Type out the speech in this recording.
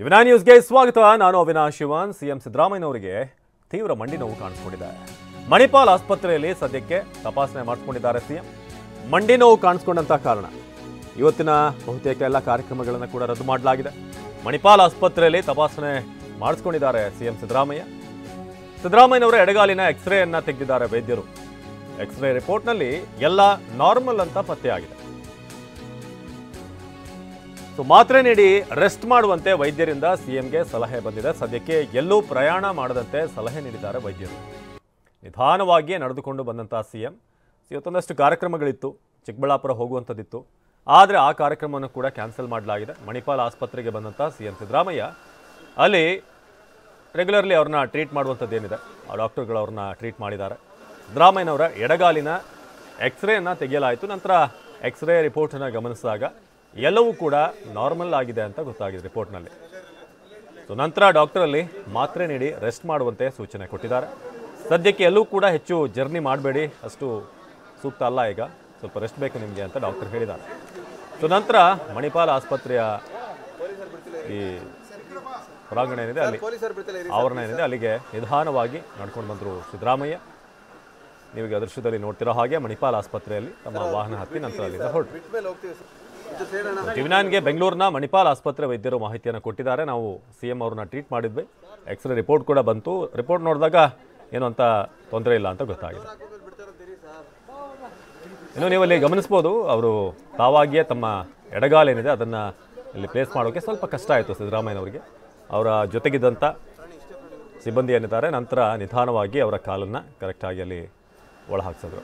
ಟಿವಿ9 ನ್ಯೂಸ್ಗೆ ಸ್ವಾಗತ. ನಾನು ಅವಿನಾಶ್ ಶಿವನ್. ಸಿಎಂ ಸಿದ್ದರಾಮಯ್ಯನವರಿಗೆ ತೀವ್ರ ಮಂಡಿ ನೋವು ಕಾಣಿಸಿಕೊಂಡಿದ್ದಾರೆ. ಮಣಿಪಾಲ್ ಆಸ್ಪತ್ರೆಯಲ್ಲಿ ಸದ್ಯಕ್ಕೆ ತಪಾಸಣೆ ಮಾಡಿಸಿಕೊಂಡಿದ್ದಾರೆ ಸಿಎಂ. ಮಂಡಿ ನೋವು ಕಾಣಿಸಿಕೊಂಡಂತ ಕಾರಣ ಇವತ್ತಿನ ಬಹುತೇಕ ಎಲ್ಲ ಕಾರ್ಯಕ್ರಮಗಳನ್ನು ಕೂಡ ರದ್ದು ಮಾಡಲಾಗಿದೆ. ಮಣಿಪಾಲ್ ಆಸ್ಪತ್ರೆಯಲ್ಲಿ ತಪಾಸಣೆ ಮಾಡಿಸಿಕೊಂಡಿದ್ದಾರೆ ಸಿಎಂ ಸಿದ್ದರಾಮಯ್ಯ. ಸಿದ್ದರಾಮಯ್ಯನವರ ಎಡಗಾಲಿನ ಎಕ್ಸ್ರೇಯನ್ನು ತೆಗೆದಿದ್ದಾರೆ ವೈದ್ಯರು. ಎಕ್ಸ್ರೇ ರಿಪೋರ್ಟ್ನಲ್ಲಿ ಎಲ್ಲ ನಾರ್ಮಲ್ ಅಂತ ಪತ್ತೆಯಾಗಿದೆ. ಮಾತ್ರೆ ನೀಡಿ ರೆಸ್ಟ್ ಮಾಡುವಂತೆ ವೈದ್ಯರಿಂದ ಸಿಎಂಗೆ ಸಲಹೆ ಬಂದಿದೆ. ಸದ್ಯಕ್ಕೆ ಎಲ್ಲೂ ಪ್ರಯಾಣ ಮಾಡದಂತೆ ಸಲಹೆ ನೀಡಿದ್ದಾರೆ ವೈದ್ಯರು. ನಿಧಾನವಾಗಿಯೇ ನಡೆದುಕೊಂಡು ಬಂದಂತಹ ಸಿಎಂ ಇವತ್ತೊಂದಷ್ಟು ಕಾರ್ಯಕ್ರಮಗಳಿತ್ತು, ಚಿಕ್ಕಬಳ್ಳಾಪುರ ಹೋಗುವಂಥದ್ದಿತ್ತು, ಆದರೆ ಆ ಕಾರ್ಯಕ್ರಮವನ್ನು ಕೂಡ ಕ್ಯಾನ್ಸಲ್ ಮಾಡಲಾಗಿದೆ. ಮಣಿಪಾಲ್ ಆಸ್ಪತ್ರೆಗೆ ಬಂದಂಥ ಸಿಎಂ ಸಿದ್ದರಾಮಯ್ಯ ಅಲ್ಲಿ ರೆಗ್ಯುಲರ್ಲಿ ಅವ್ರನ್ನ ಟ್ರೀಟ್ ಮಾಡುವಂಥದ್ದೇನಿದೆ ಆ ಡಾಕ್ಟರ್ಗಳು ಅವ್ರನ್ನ ಟ್ರೀಟ್ ಮಾಡಿದ್ದಾರೆ. ಸಿದ್ದರಾಮಯ್ಯನವರ ಎಡಗಾಲಿನ ಎಕ್ಸ್ರೇಯನ್ನು ತೆಗೆಯಲಾಯಿತು. ನಂತರ ಎಕ್ಸ್ರೇ ರಿಪೋರ್ಟನ್ನು ಗಮನಿಸಿದಾಗ ಎಲ್ಲವೂ ಕೂಡ ನಾರ್ಮಲ್ ಆಗಿದೆ ಅಂತ ಗೊತ್ತಾಗಿದೆ ರಿಪೋರ್ಟ್ನಲ್ಲಿ. ನಂತರ ಡಾಕ್ಟರಲ್ಲಿ ಮಾತ್ರೆ ನೀಡಿ ರೆಸ್ಟ್ ಮಾಡುವಂತೆ ಸೂಚನೆ ಕೊಟ್ಟಿದ್ದಾರೆ. ಸದ್ಯಕ್ಕೆ ಎಲ್ಲೂ ಕೂಡ ಹೆಚ್ಚು ಜರ್ನಿ ಮಾಡಬೇಡಿ, ಅಷ್ಟು ಸೂಕ್ತ ಅಲ್ಲ, ಈಗ ಸ್ವಲ್ಪ ರೆಸ್ಟ್ ಬೇಕು ನಿಮಗೆ ಅಂತ ಡಾಕ್ಟರ್ ಹೇಳಿದ್ದಾರೆ. ನಂತರ ಮಣಿಪಾಲ್ ಆಸ್ಪತ್ರೆಯ ಈ ಹೊರಾಂಗಣ ಏನಿದೆ, ಅಲ್ಲಿ ಆವರಣ ಏನಿದೆ, ಅಲ್ಲಿಗೆ ನಿಧಾನವಾಗಿ ನಡ್ಕೊಂಡು ಬಂದರು ಸಿದ್ದರಾಮಯ್ಯ. ನೀವೀಗ ದೃಶ್ಯದಲ್ಲಿ ನೋಡ್ತಿರೋ ಹಾಗೆ ಮಣಿಪಾಲ್ ಆಸ್ಪತ್ರೆಯಲ್ಲಿ ತಮ್ಮ ವಾಹನ ಹತ್ತಿ ನಂತರ ಅಲ್ಲಿಂದ ಹೊರಟು. ಟಿವಿ9ಗೆ ಬೆಂಗಳೂರಿನ ಮಣಿಪಾಲ್ ಆಸ್ಪತ್ರೆ ವೈದ್ಯರು ಮಾಹಿತಿಯನ್ನು ಕೊಟ್ಟಿದ್ದಾರೆ. ನಾವು ಸಿಎಂ ಅವ್ರನ್ನ ಟ್ರೀಟ್ ಮಾಡಿದ್ವಿ, ಎಕ್ಸ್ರೇ ರಿಪೋರ್ಟ್ ಕೂಡ ಬಂತು, ರಿಪೋರ್ಟ್ ನೋಡಿದಾಗ ಏನು ಅಂತ ತೊಂದರೆ ಇಲ್ಲ ಅಂತ ಗೊತ್ತಾಗಿದೆ. ಇನ್ನು ನೀವು ಅಲ್ಲಿ ಗಮನಿಸ್ಬೋದು, ಅವರು ತಾವಾಗಿಯೇ ತಮ್ಮ ಎಡಗಾಲೇನಿದೆ ಅದನ್ನು ಇಲ್ಲಿ ಪ್ಲೇಸ್ ಮಾಡೋಕ್ಕೆ ಸ್ವಲ್ಪ ಕಷ್ಟ ಆಯಿತು ಸಿದ್ದರಾಮಯ್ಯನವರಿಗೆ. ಅವರ ಜೊತೆಗಿದ್ದಂಥ ಸಿಬ್ಬಂದಿ ಏನಿದ್ದಾರೆ ನಂತರ ನಿಧಾನವಾಗಿ ಅವರ ಕಾಲನ್ನು ಕರೆಕ್ಟಾಗಿ ಅಲ್ಲಿ ಒಳ ಹಾಕ್ಸಿದ್ರು.